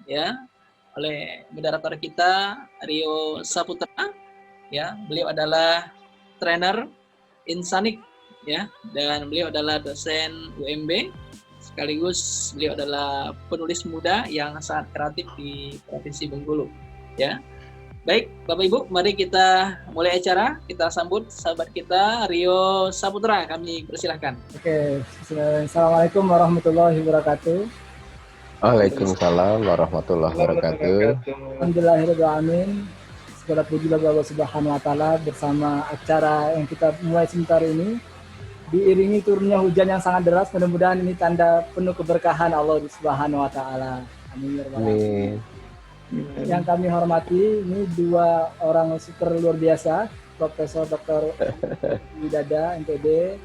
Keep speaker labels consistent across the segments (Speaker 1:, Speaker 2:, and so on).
Speaker 1: ya oleh moderator kita Rio Saputra, ya. Beliau adalah trainer Insanik, ya, dan beliau adalah dosen UMB, sekaligus beliau adalah penulis muda yang sangat kreatif di Provinsi Bengkulu, ya. Baik, Bapak Ibu, mari kita mulai acara. Kita sambut sahabat kita Rio Saputra. Kami persilahkan.
Speaker 2: Oke, Assalamualaikum warahmatullahi wabarakatuh.
Speaker 3: Waalaikumsalam warahmatullahi wabarakatuh.
Speaker 2: Alhamdulillahirrahmanirrahim. Segala puji bagi Allah Subhanahu wa taala bersama acara yang kita mulai sebentar ini diiringi turunnya hujan yang sangat deras. Mudah-mudahan ini tanda penuh keberkahan Allah Subhanahu wa taala. Amin ya rabbal alamin. Yang kami hormati ini dua orang super luar biasa, Profesor Dr. Widada NTB.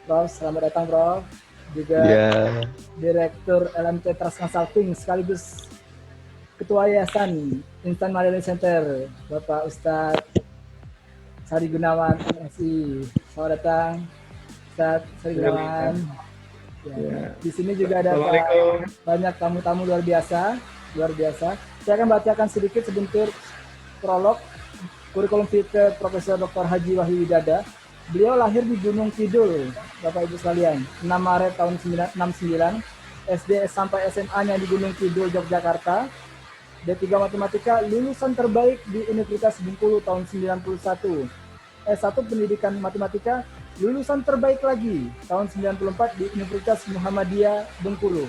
Speaker 2: Prof, selamat datang Prof. Juga Direktur LMT Trust Consulting sekaligus Ketua Yayasan Instant Malaysia Center, Bapak Ustadz Sari Gunawan MSI. Selamat datang Ustadz Sari Gunawan. Ya. Di sini juga ada banyak tamu-tamu luar biasa. Saya akan bacakan sedikit sebentar prolog kurikulum vitae Profesor Dr. Haji Wahyu Widada. Beliau lahir di Gunung Kidul, Bapak Ibu sekalian, 6 Maret tahun 1969, SD sampai SMA-nya di Gunung Kidul, Yogyakarta. D3 Matematika, lulusan terbaik di Universitas Bengkulu tahun 91. S1 Pendidikan Matematika, lulusan terbaik lagi tahun 94 di Universitas Muhammadiyah Bengkulu.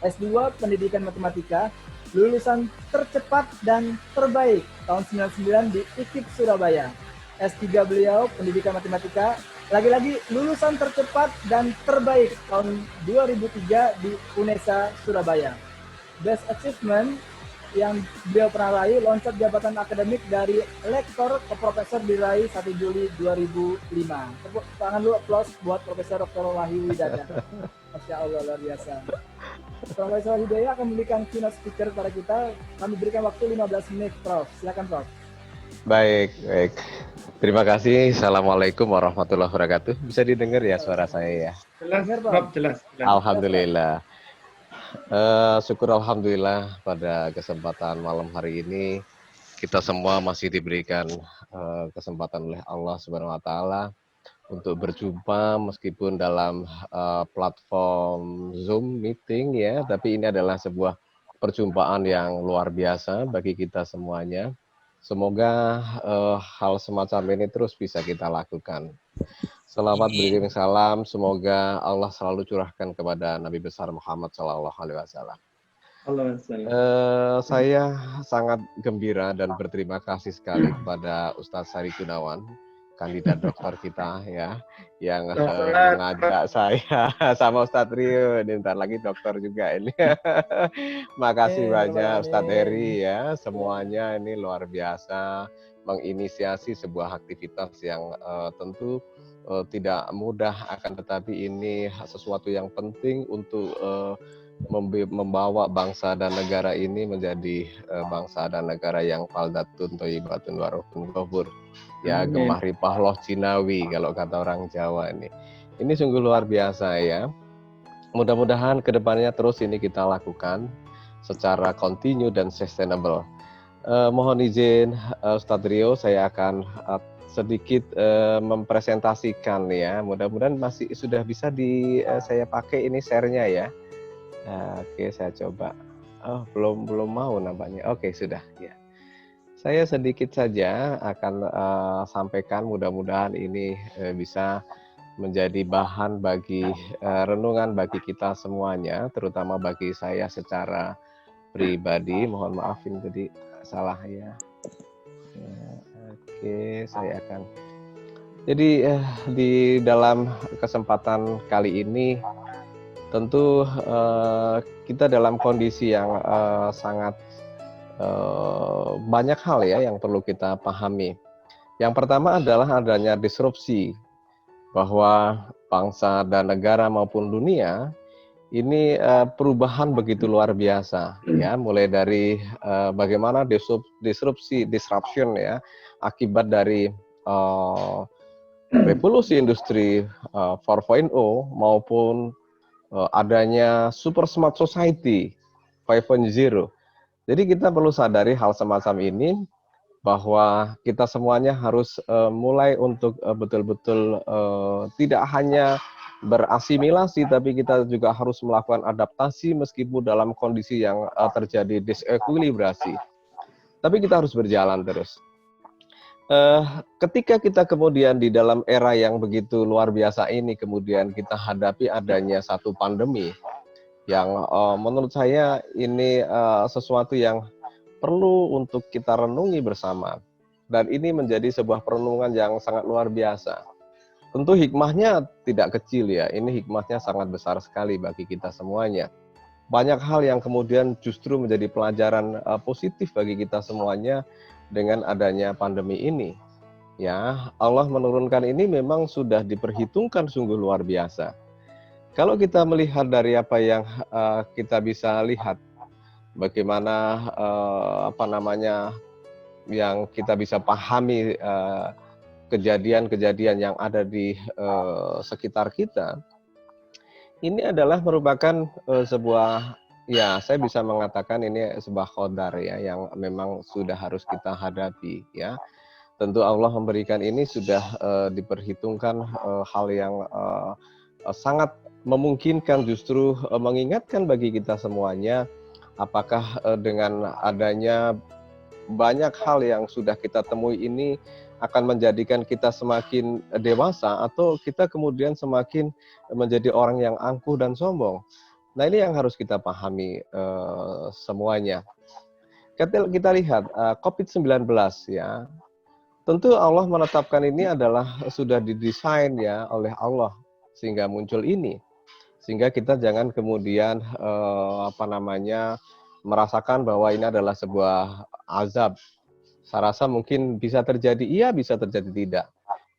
Speaker 2: S2 Pendidikan Matematika, lulusan tercepat dan terbaik tahun 99 di IKIP Surabaya. S3 beliau Pendidikan Matematika, lagi-lagi lulusan tercepat dan terbaik tahun 2003 di UNESA Surabaya. Best Achievement yang beliau pernah raih, loncat jabatan akademik dari lektor ke profesor diraih 1 Juli 2005. Tepuk tangan dulu, applause buat Profesor Dr. Wahyu Widada. Masya Allah, luar biasa. Profesor Hidayah akan memberikan keynote speaker pada kita. Kami berikan waktu 15 menit, Prof. Silakan, Prof.
Speaker 3: Baik. Terima kasih. Assalamualaikum warahmatullahi wabarakatuh. Bisa didengar ya suara saya ya?
Speaker 4: Jelas.
Speaker 3: Alhamdulillah. Syukur alhamdulillah pada kesempatan malam hari ini kita semua masih diberikan kesempatan oleh Allah Subhanahu wa taala untuk berjumpa meskipun dalam platform Zoom meeting ya, tapi ini adalah sebuah perjumpaan yang luar biasa bagi kita semuanya. Semoga hal semacam ini terus bisa kita lakukan. Selamat beriring salam, semoga Allah selalu curahkan kepada Nabi besar Muhammad SAW. Saya sangat gembira dan berterima kasih sekali kepada Ustadz Sari Gunawan, kandidat dokter kita ya, yang mengajak saya sama Ustadz Rio, ini bentar lagi dokter juga ini. Makasih banyak Ustadz Heri ya, semuanya ini luar biasa menginisiasi sebuah aktivitas yang tentu tidak mudah, akan tetapi ini sesuatu yang penting untuk membawa bangsa dan negara ini menjadi bangsa dan negara yang faldatun thayyibatun warahun ghafur. Ya, gemah ripah loh Cinawi kalau kata orang Jawa ini. Ini sungguh luar biasa ya. Mudah-mudahan kedepannya terus ini kita lakukan secara kontinu dan sustainable. Mohon izin Ustadz Rio, saya akan sedikit mempresentasikan ya. Mudah-mudahan masih sudah bisa saya pakai ini share-nya ya. Oke, saya coba. Oh, belum mau nampaknya. Oke, sudah ya. Saya sedikit saja akan sampaikan, mudah-mudahan ini bisa menjadi bahan bagi renungan bagi kita semuanya, terutama bagi saya secara pribadi. Mohon maafin tadi salah ya. Oke, saya akan. Jadi di dalam kesempatan kali ini tentu kita dalam kondisi yang sangat banyak hal ya yang perlu kita pahami. Yang pertama adalah adanya disrupsi, bahwa bangsa dan negara maupun dunia ini perubahan begitu luar biasa ya, mulai dari bagaimana disruption ya, akibat dari revolusi industri 4.0 maupun adanya super smart society 5.0 Jadi kita perlu sadari hal semacam ini, bahwa kita semuanya harus mulai untuk betul-betul tidak hanya berasimilasi, tapi kita juga harus melakukan adaptasi meskipun dalam kondisi yang terjadi disequilibrasi. Tapi kita harus berjalan terus. Ketika kita kemudian di dalam era yang begitu luar biasa ini, kemudian kita hadapi adanya satu pandemi yang menurut saya ini sesuatu yang perlu untuk kita renungi bersama. Dan ini menjadi sebuah perenungan yang sangat luar biasa. Tentu hikmahnya tidak kecil ya, ini hikmahnya sangat besar sekali bagi kita semuanya. Banyak hal yang kemudian justru menjadi pelajaran positif bagi kita semuanya dengan adanya pandemi ini. Ya, Allah menurunkan ini memang sudah diperhitungkan sungguh luar biasa. Kalau kita melihat dari apa yang kita bisa lihat, bagaimana yang kita bisa pahami kejadian-kejadian yang ada di sekitar kita, ini adalah merupakan sebuah, ya saya bisa mengatakan ini sebuah qadar ya, yang memang sudah harus kita hadapi ya. Tentu Allah memberikan ini sudah diperhitungkan hal yang sangat memungkinkan, justru mengingatkan bagi kita semuanya, apakah dengan adanya banyak hal yang sudah kita temui ini akan menjadikan kita semakin dewasa, atau kita kemudian semakin menjadi orang yang angkuh dan sombong. Nah, ini yang harus kita pahami semuanya. Kita lihat COVID-19 ya. Tentu Allah menetapkan ini adalah sudah didesain ya oleh Allah sehingga muncul ini. Sehingga kita jangan kemudian merasakan bahwa ini adalah sebuah azab. Saya rasa mungkin bisa terjadi iya, bisa terjadi tidak.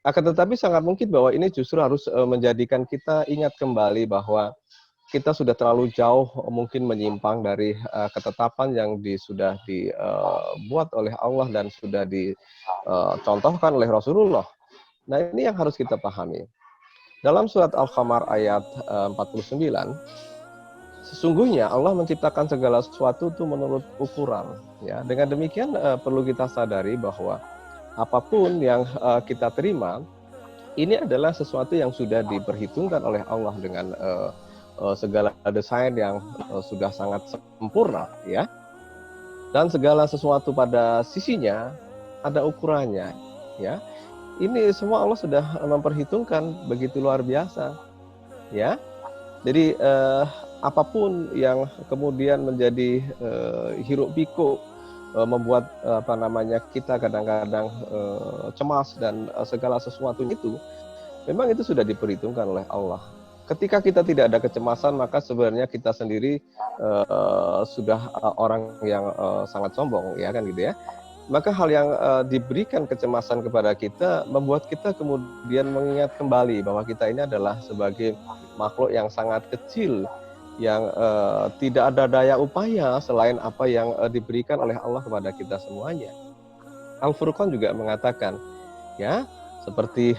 Speaker 3: Akan tetapi sangat mungkin bahwa ini justru harus menjadikan kita ingat kembali bahwa kita sudah terlalu jauh mungkin menyimpang dari ketetapan yang sudah dibuat oleh Allah dan sudah dicontohkan oleh Rasulullah. Nah, ini yang harus kita pahami. Dalam surat Al-Qamar ayat 49, sesungguhnya Allah menciptakan segala sesuatu itu menurut ukuran. Ya, dengan demikian perlu kita sadari bahwa apapun yang kita terima, ini adalah sesuatu yang sudah diperhitungkan oleh Allah dengan segala desain yang sudah sangat sempurna, ya. Dan segala sesuatu pada sisinya ada ukurannya, ya. Ini semua Allah sudah memperhitungkan begitu luar biasa, ya. Jadi apapun yang kemudian menjadi hiruk pikuk membuat kita kadang-kadang cemas dan segala sesuatu itu, memang itu sudah diperhitungkan oleh Allah. Ketika kita tidak ada kecemasan, maka sebenarnya kita sendiri sudah orang yang sangat sombong, ya kan gitu ya. Maka hal yang diberikan kecemasan kepada kita membuat kita kemudian mengingat kembali bahwa kita ini adalah sebagai makhluk yang sangat kecil, yang tidak ada daya upaya selain apa yang diberikan oleh Allah kepada kita semuanya. Al-Furqan juga mengatakan, ya, seperti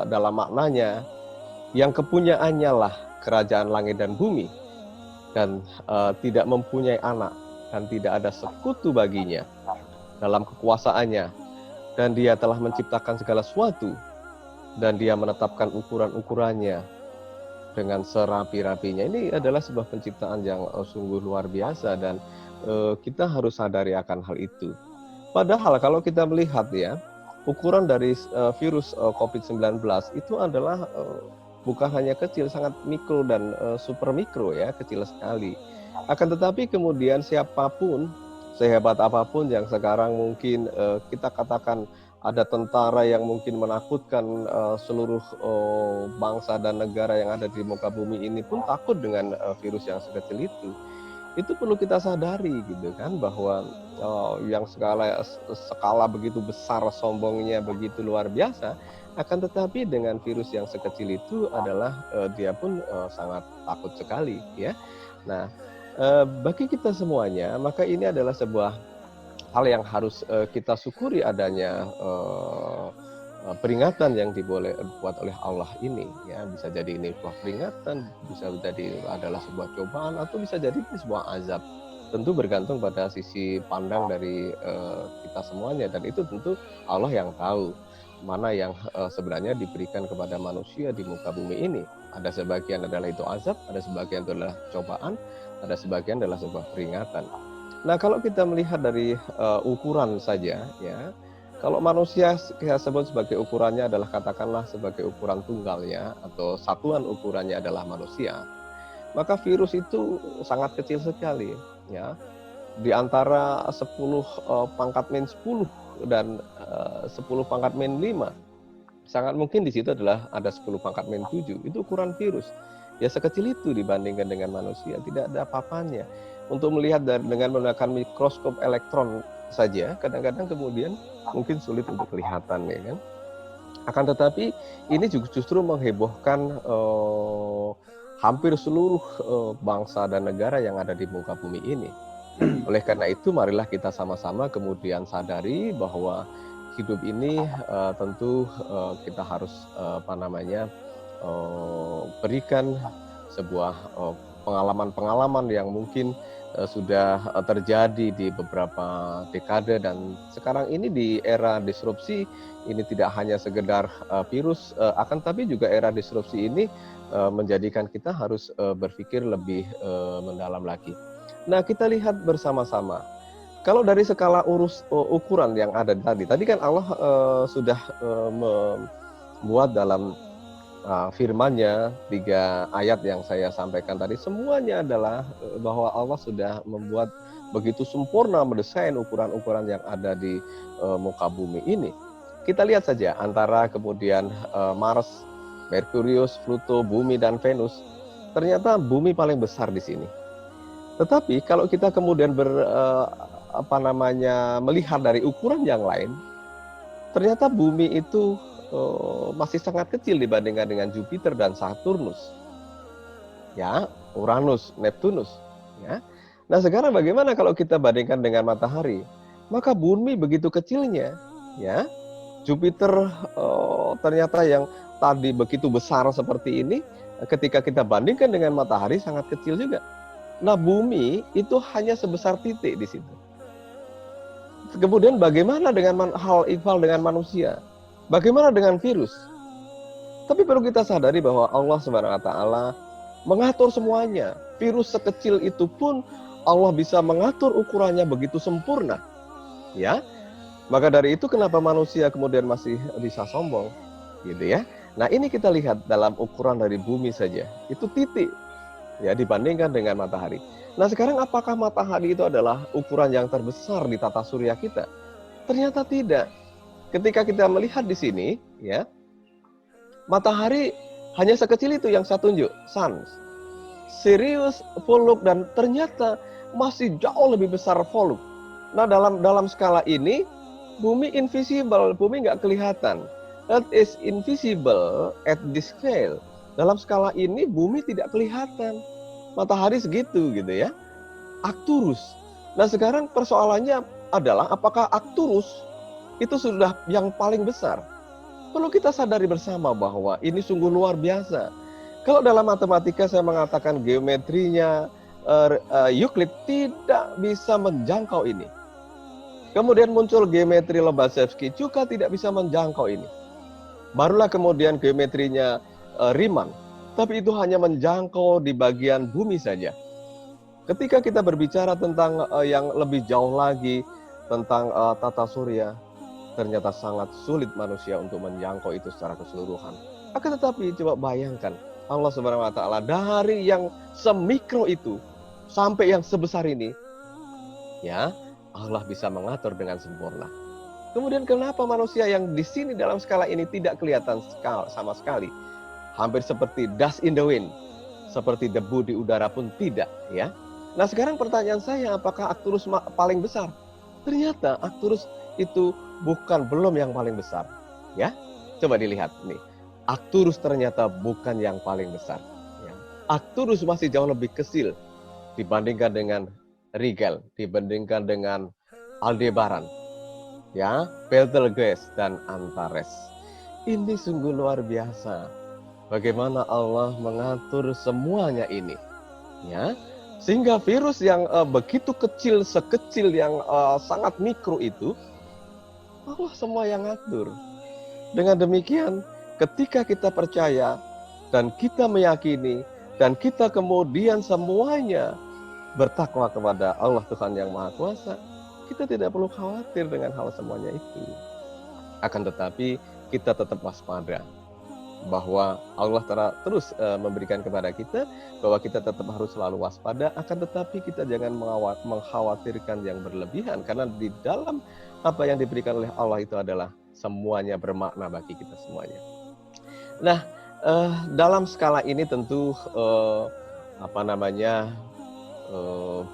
Speaker 3: dalam maknanya, yang kepunyaannya lah kerajaan langit dan bumi, dan tidak mempunyai anak, dan tidak ada sekutu baginya dalam kekuasaannya, dan dia telah menciptakan segala sesuatu, dan dia menetapkan ukuran-ukurannya dengan serapi-rapinya. Ini adalah sebuah penciptaan yang sungguh luar biasa, dan kita harus sadari akan hal itu. Padahal kalau kita melihat ya, ukuran dari virus COVID-19 itu adalah bukan hanya kecil, sangat mikro dan super mikro ya, kecil sekali. Akan tetapi kemudian siapapun, sehebat apapun yang sekarang mungkin kita katakan ada tentara yang mungkin menakutkan seluruh bangsa dan negara yang ada di muka bumi ini pun takut dengan virus yang sekecil itu. Itu perlu kita sadari gitu kan, bahwa yang skala begitu besar, sombongnya begitu luar biasa, akan tetapi dengan virus yang sekecil itu adalah dia pun sangat takut sekali ya. Nah, bagi kita semuanya, maka ini adalah sebuah hal yang harus kita syukuri adanya peringatan yang dibuat oleh Allah ini ya. Bisa jadi ini sebuah peringatan, bisa jadi adalah sebuah cobaan, atau bisa jadi ini sebuah azab. tentu bergantung pada sisi pandang dari kita semuanya, dan itu tentu Allah yang tahu mana yang sebenarnya diberikan kepada manusia di muka bumi ini. Ada sebagian adalah itu azab, ada sebagian itu adalah cobaan, ada sebagian adalah sebuah peringatan. Nah, kalau kita melihat dari ukuran saja, ya, kalau manusia kita sebut sebagai ukurannya adalah katakanlah sebagai ukuran tunggalnya atau satuan ukurannya adalah manusia, maka virus itu sangat kecil sekali, ya. Di antara 10 pangkat min 10 dan 10 pangkat min 5, sangat mungkin di situ adalah ada 10 pangkat min 7. Itu ukuran virus. Ya sekecil itu dibandingkan dengan manusia, tidak ada apa-apanya. Untuk melihat dengan menggunakan mikroskop elektron saja, kadang-kadang kemudian mungkin sulit untuk kelihatan, ya kan. Akan tetapi ini justru menghebohkan hampir seluruh bangsa dan negara yang ada di muka bumi ini. Oleh karena itu, marilah kita sama-sama kemudian sadari bahwa hidup ini tentu kita harus berikan sebuah pengalaman-pengalaman yang mungkin sudah terjadi di beberapa dekade, dan sekarang ini di era disrupsi ini tidak hanya sekedar virus, akan tapi juga era disrupsi ini menjadikan kita harus berpikir lebih mendalam lagi. Nah, kita lihat bersama-sama. Kalau dari skala ukuran yang ada tadi kan Allah sudah membuat dalam firman-Nya 3 ayat yang saya sampaikan tadi, semuanya adalah bahwa Allah sudah membuat begitu sempurna mendesain ukuran-ukuran yang ada di muka bumi ini. Kita lihat saja antara kemudian Mars, Merkurius, Pluto, Bumi dan Venus. Ternyata bumi paling besar di sini. Tetapi kalau kita kemudian melihat dari ukuran yang lain, ternyata bumi itu masih sangat kecil dibandingkan dengan Jupiter dan Saturnus, ya, Uranus, Neptunus, ya. Nah, sekarang bagaimana kalau kita bandingkan dengan matahari? Maka bumi begitu kecilnya, ya. Jupiter ternyata yang tadi begitu besar seperti ini, ketika kita bandingkan dengan matahari sangat kecil juga. Nah, bumi itu hanya sebesar titik di situ. Kemudian bagaimana dengan hal ikhwal dengan manusia? Bagaimana dengan virus? Tapi perlu kita sadari bahwa Allah SWT mengatur semuanya. Virus sekecil itu pun Allah bisa mengatur ukurannya begitu sempurna. Ya. Maka dari itu kenapa manusia kemudian masih bisa sombong, gitu ya. Nah, ini kita lihat dalam ukuran dari bumi saja. Itu titik. Ya, dibandingkan dengan matahari. Nah, sekarang apakah matahari itu adalah ukuran yang terbesar di tata surya kita? Ternyata tidak. Ketika kita melihat di sini, ya, matahari hanya sekecil itu yang saya tunjuk, Sun, Sirius, Pollux, dan ternyata masih jauh lebih besar Pollux. Nah, dalam skala ini, bumi invisible, bumi nggak kelihatan. Earth is invisible at this scale. Dalam skala ini bumi tidak kelihatan. Matahari segitu gitu ya. Arcturus. Nah, sekarang persoalannya adalah apakah Arcturus itu sudah yang paling besar? Perlu kita sadari bersama bahwa ini sungguh luar biasa. Kalau dalam matematika saya mengatakan geometrinya Euclid tidak bisa menjangkau ini. Kemudian muncul geometri Lobachevsky juga tidak bisa menjangkau ini. Barulah kemudian geometrinya Riemann, tapi itu hanya menjangkau di bagian bumi saja. Ketika kita berbicara tentang yang lebih jauh lagi tentang tata surya, ternyata sangat sulit manusia untuk menjangkau itu secara keseluruhan. Akan tetapi coba bayangkan Allah Subhanahu wa taala dari yang semikro itu sampai yang sebesar ini, ya, Allah bisa mengatur dengan sempurna. Kemudian kenapa manusia yang di sini dalam skala ini tidak kelihatan sama sekali? Hampir seperti dust in the wind, seperti debu di udara pun tidak, ya. Nah, sekarang pertanyaan saya, apakah Arcturus paling besar? Ternyata Arcturus itu belum yang paling besar, ya. Coba dilihat nih. Arcturus ternyata bukan yang paling besar, ya. Arcturus masih jauh lebih kecil dibandingkan dengan Rigel, dibandingkan dengan Aldebaran, ya, Betelgeuse dan Antares. Ini sungguh luar biasa. Bagaimana Allah mengatur semuanya ini, ya. Sehingga virus yang begitu kecil, sekecil yang sangat mikro itu, Allah semua yang ngatur. Dengan demikian, ketika kita percaya dan kita meyakini dan kita kemudian semuanya bertakwa kepada Allah Tuhan yang Maha Kuasa, kita tidak perlu khawatir dengan hal semuanya itu. Akan tetapi kita tetap waspada bahwa Allah terus memberikan kepada kita bahwa kita tetap harus selalu waspada, akan tetapi kita jangan mengkhawatirkan yang berlebihan, karena di dalam apa yang diberikan oleh Allah itu adalah semuanya bermakna bagi kita semuanya. Nah, dalam skala ini tentu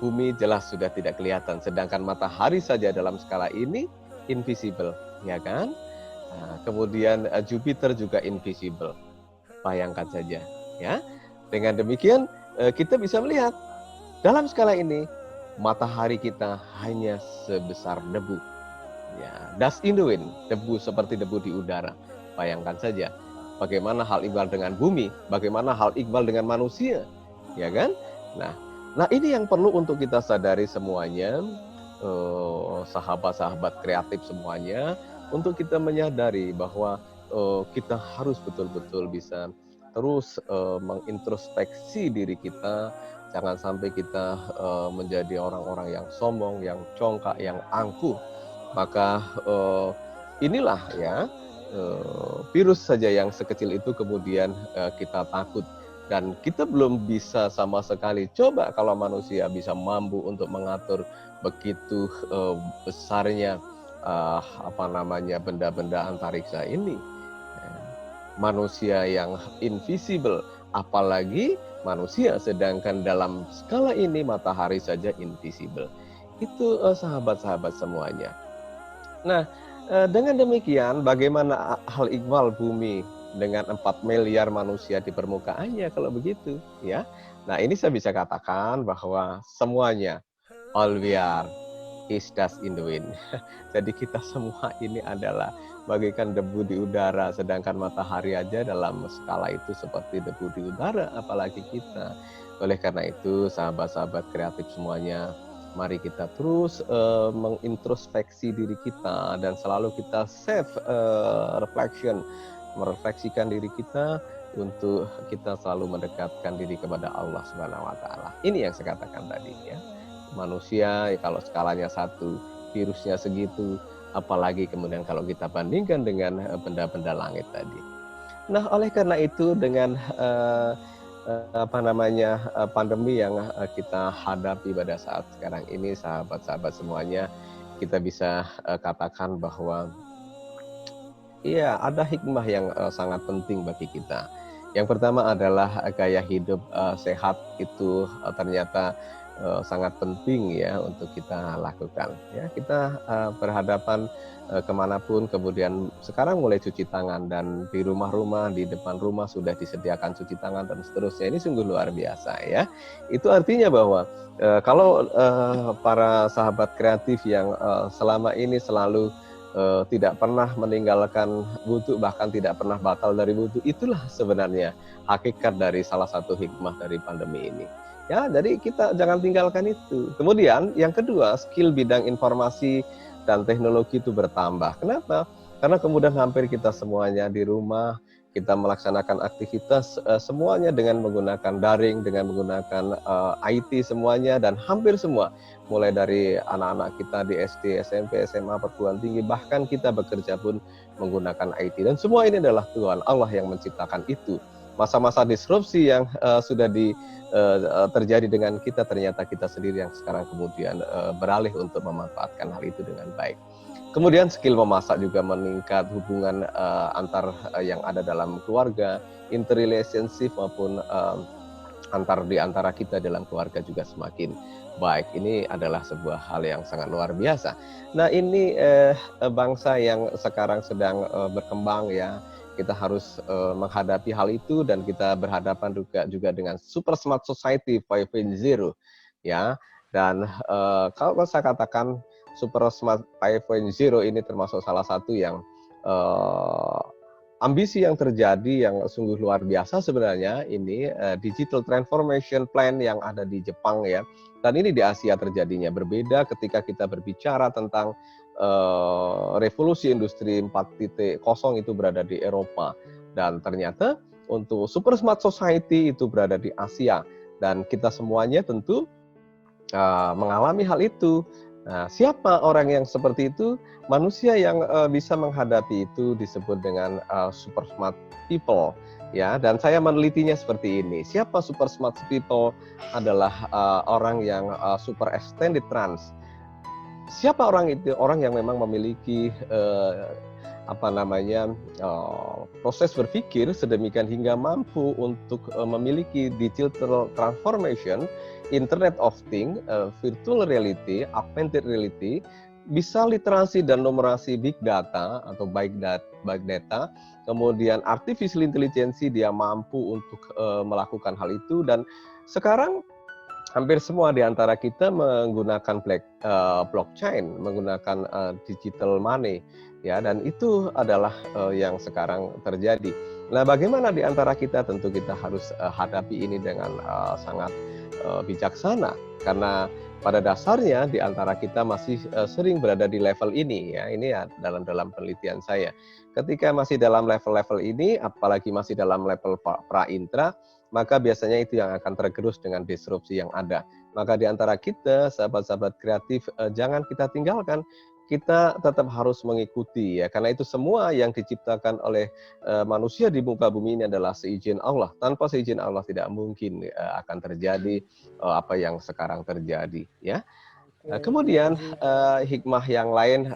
Speaker 3: bumi jelas sudah tidak kelihatan, sedangkan matahari saja dalam skala ini invisible, ya kan? Nah, kemudian Jupiter juga invisible. Bayangkan saja, ya. Dengan demikian kita bisa melihat dalam skala ini matahari kita hanya sebesar debu. Ya, dust in the wind, debu seperti debu di udara. Bayangkan saja bagaimana hal iqbal dengan bumi, bagaimana hal iqbal dengan manusia, ya kan? Nah ini yang perlu untuk kita sadari semuanya, sahabat-sahabat kreatif semuanya, untuk kita menyadari bahwa kita harus betul-betul bisa terus mengintrospeksi diri kita. Jangan sampai kita menjadi orang-orang yang sombong, yang congkak, yang angkuh. Maka inilah ya, virus saja yang sekecil itu kemudian kita takut. Dan kita belum bisa sama sekali. Coba kalau manusia bisa mampu untuk mengatur begitu besarnya benda-benda antariksa ini, manusia yang invisible, apalagi manusia, sedangkan dalam skala ini matahari saja invisible. Itu sahabat-sahabat semuanya. Nah, dengan demikian bagaimana hal iqbal bumi dengan 4 miliar manusia di permukaannya kalau begitu, ya? Nah, ini saya bisa katakan bahwa semuanya all we are is dust in the wind. Jadi kita semua ini adalah bagaikan debu di udara, sedangkan matahari aja dalam skala itu seperti debu di udara, apalagi kita. Oleh karena itu, sahabat-sahabat kreatif semuanya, mari kita terus mengintrospeksi diri kita dan selalu kita merefleksikan diri kita untuk kita selalu mendekatkan diri kepada Allah Subhanahu wa taala. Ini yang saya katakan tadi, ya. Manusia kalau skalanya 1, virusnya segitu, apalagi kemudian kalau kita bandingkan dengan benda-benda langit tadi. Nah, oleh karena itu dengan pandemi yang kita hadapi pada saat sekarang ini, sahabat-sahabat semuanya, kita bisa katakan bahwa iya, ada hikmah yang sangat penting bagi kita. Yang pertama adalah gaya hidup sehat itu ternyata sangat penting ya untuk kita lakukan. Ya, kita berhadapan kemanapun, kemudian sekarang mulai cuci tangan, dan di rumah-rumah, di depan rumah sudah disediakan cuci tangan dan seterusnya. Ini sungguh luar biasa ya. Itu artinya bahwa kalau para sahabat kreatif yang selama ini selalu tidak pernah meninggalkan wudu, bahkan tidak pernah batal dari wudu, itulah sebenarnya hakikat dari salah satu hikmah dari pandemi ini. Ya, jadi kita jangan tinggalkan itu. Kemudian yang kedua, skill bidang informasi dan teknologi itu bertambah. Kenapa? Karena kemudian hampir kita semuanya di rumah, kita melaksanakan aktivitas semuanya dengan menggunakan daring, dengan menggunakan IT semuanya, dan hampir semua, mulai dari anak-anak kita di SD, SMP, SMA, perguruan tinggi, bahkan kita bekerja pun menggunakan IT. Dan semua ini adalah Tuhan Allah yang menciptakan itu. Masa-masa disrupsi yang sudah terjadi dengan kita, ternyata kita sendiri yang sekarang kemudian beralih untuk memanfaatkan hal itu dengan baik. Kemudian skill memasak juga meningkat, hubungan antar yang ada dalam keluarga, interrelationship maupun di antara kita dalam keluarga juga semakin baik. Ini adalah sebuah hal yang sangat luar biasa. Nah, ini bangsa yang sekarang sedang berkembang ya. Kita harus menghadapi hal itu, dan kita berhadapan juga dengan super smart society 5.0 ya. Dan kalau saya katakan super smart 5.0 ini termasuk salah satu yang ambisi yang terjadi yang sungguh luar biasa sebenarnya ini digital transformation plan yang ada di Jepang ya, dan ini di Asia terjadinya. Berbeda ketika kita berbicara tentang revolusi industri 4.0 itu berada di Eropa, dan ternyata untuk super smart society itu berada di Asia, dan kita semuanya tentu mengalami hal itu. Nah, siapa orang yang seperti itu? Manusia yang bisa menghadapi itu disebut dengan super smart people, ya. Dan saya menelitinya seperti ini. Siapa super smart people? Adalah orang yang super extended trans. Siapa orang itu? Orang yang memang memiliki proses berpikir sedemikian hingga mampu untuk memiliki digital transformation, Internet of Things, virtual reality, augmented reality, bisa literasi dan numerasi big data atau big data, kemudian artificial intelligence dia mampu untuk melakukan hal itu, dan sekarang hampir semua di antara kita menggunakan blockchain, menggunakan digital money, ya, dan itu adalah yang sekarang terjadi. Nah, bagaimana di antara kita? Tentu kita harus hadapi ini dengan sangat bijaksana, karena pada dasarnya di antara kita masih sering berada di level ini, ya. Ini ya dalam penelitian saya. Ketika masih dalam level-level ini, apalagi masih dalam level pra-intra, maka biasanya itu yang akan tergerus dengan disrupsi yang ada. Maka di antara kita, sahabat-sahabat kreatif, jangan kita tinggalkan. Kita tetap harus mengikuti, ya, karena itu semua yang diciptakan oleh manusia di muka bumi ini adalah seizin Allah. Tanpa seizin Allah tidak mungkin akan terjadi apa yang sekarang terjadi, ya. Kemudian hikmah yang lain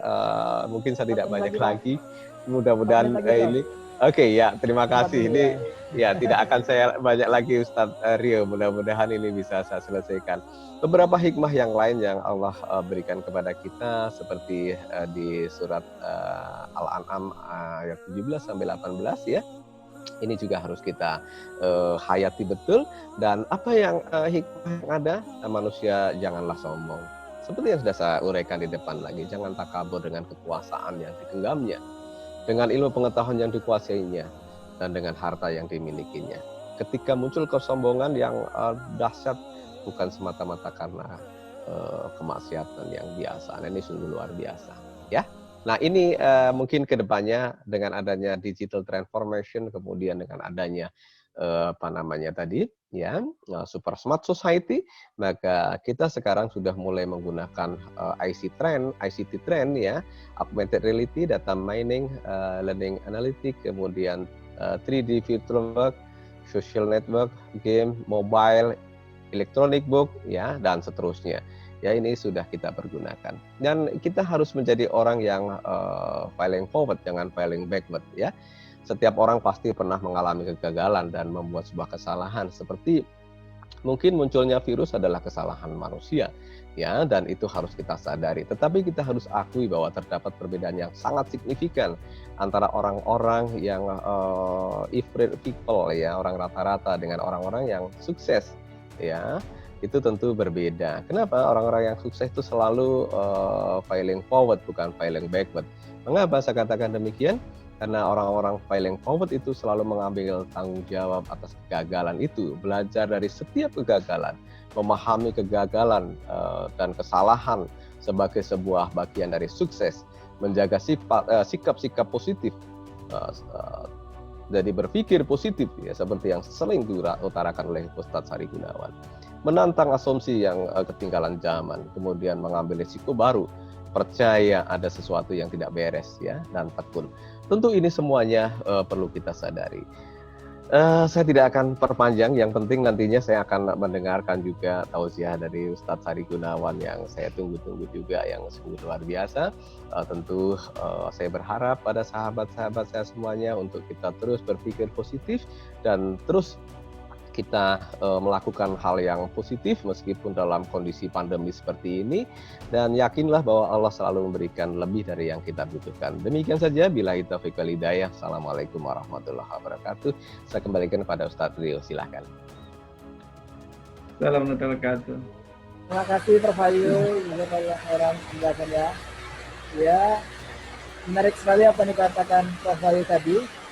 Speaker 3: mungkin saya tidak banyak lagi. Mudah-mudahan ini. Oke, ya, terima kasih. Ini ya tidak akan saya banyak lagi Ustadz Rio. Mudah-mudahan ini bisa saya selesaikan. Beberapa hikmah yang lain yang Allah berikan kepada kita seperti di surat Al-An'am ayat 17 sampai 18, ya. Ini juga harus kita hayati betul. Dan apa yang hikmah yang ada? Manusia janganlah sombong. Seperti yang sudah saya uraikan di depan lagi, jangan takabur dengan kekuasaan yang digenggamnya, dengan ilmu pengetahuan yang dikuasainya, dan dengan harta yang dimilikinya. Ketika muncul kesombongan yang dahsyat, bukan semata-mata karena kemaksiatan yang biasa. Nah, ini sungguh luar biasa, ya. Nah, ini mungkin kedepannya dengan adanya digital transformation, kemudian dengan adanya super smart society, maka kita sekarang sudah mulai menggunakan ICT trend, ya, augmented reality, data mining, learning analytics, kemudian 3D virtual work, social network, game, mobile, electronic book, ya, dan seterusnya. Ya, ini sudah kita pergunakan. Dan kita harus menjadi orang yang filing forward, jangan filing backward, ya. Setiap orang pasti pernah mengalami kegagalan dan membuat sebuah kesalahan, seperti mungkin munculnya virus adalah kesalahan manusia, ya, dan itu harus kita sadari. Tetapi kita harus akui bahwa terdapat perbedaan yang sangat signifikan antara orang-orang yang average people, ya, orang rata-rata, dengan orang-orang yang sukses, ya. Itu tentu berbeda. Kenapa? Orang-orang yang sukses itu selalu filing forward, bukan filing backward. Mengapa saya katakan demikian? Karena orang-orang filing forward itu selalu mengambil tanggung jawab atas kegagalan itu, belajar dari setiap kegagalan, memahami kegagalan dan kesalahan sebagai sebuah bagian dari sukses, menjaga sikap-sikap positif, jadi berpikir positif, ya, seperti yang sering diutarakan oleh Ustadz Sari Gunawan, menantang asumsi yang ketinggalan zaman, kemudian mengambil risiko baru, percaya ada sesuatu yang tidak beres, ya, dan tekun. Tentu ini semuanya perlu kita sadari. Saya tidak akan perpanjang, yang penting nantinya saya akan mendengarkan juga tausiah dari Ustadz Sari Gunawan yang saya tunggu-tunggu juga, yang sungguh luar biasa. Tentu saya berharap pada sahabat-sahabat saya semuanya untuk kita terus berpikir positif dan terus kita melakukan hal yang positif meskipun dalam kondisi pandemi seperti ini, dan yakinlah bahwa Allah selalu memberikan lebih dari yang kita butuhkan. Demikian saja, billahi taufiq wal hidayah. Assalamualaikum warahmatullahi wabarakatuh. Saya kembalikan kepada Ustadz Rio, silahkan.
Speaker 4: Assalamualaikum warahmatullahi wabarakatuh.
Speaker 2: Terima kasih Prof. Ayu, banyak orang penjelasannya. Ya, menarik sekali apa yang dikatakan Prof. Ayu tadi.